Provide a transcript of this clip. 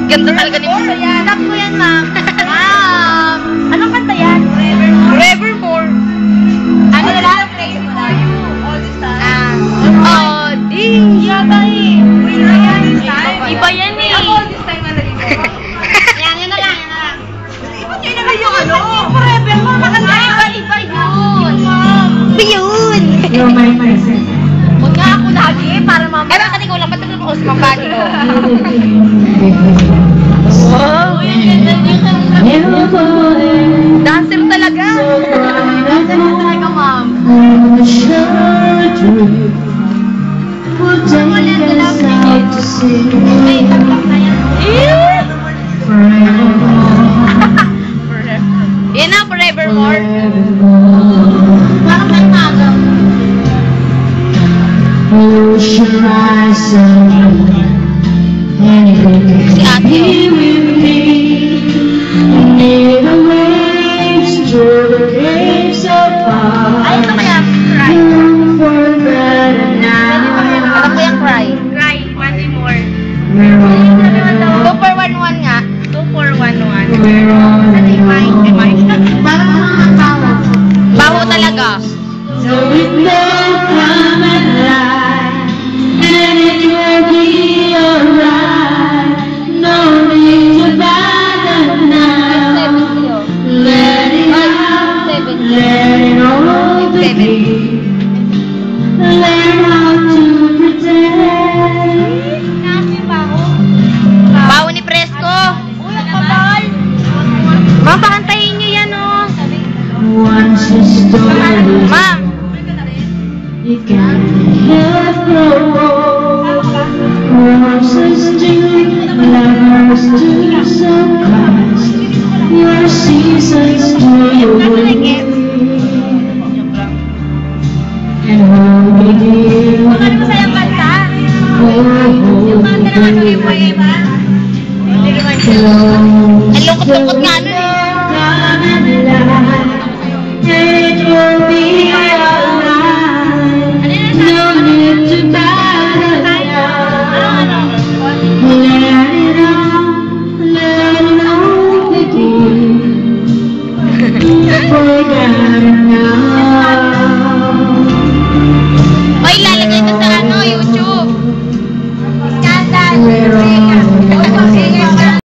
Ganda talaga ni Ma'am. Tap ko yan, Ma'am. Ma'am! Anong kanta yan? Forevermore. Ano nila? Oh, di. Yata eh. Iba yan eh. Yan na lang. Iba nyo na yung ano? Forevermore. Maganda iba yun. Iba yun. You're my present. Huwag nga ako lagi para mamaya. Eh, bakit ikaw lang? Ba't nag-post mo body ko? Wow! Dancer talaga. Dancer na talaga, Ma'am. Ay, tagtak na yan. Yan na, forevermore. Parang may tagam. Close your eyes and Si ate. near the waves, through the caves of Ay, ito kaya, cry. for better now. Alam ko yung cry. Cry, Monday more. We're on 2 for 1-1 nga. 2411. we're on Ano yung mind? Parang mga tawa. Baho talaga. So it will come and light, and it will be alright. No need to abandon now. Let it out, let it all begin. Learn how to pretend. Kasi baho. Baho ni Fresco. Uy, ang kapal. Ma'am, pakantayin niyo yan, oh. Once a story, Ma'am. it can have grown. Roses do, lovers do, some cries. Your seasons do. And home begin. Kung ano masayang kanta? Yung kanta naman ng iba-iba. Hindi naman siya. Ang lungkot-lungkot nga nun, eh. Come and light, and it will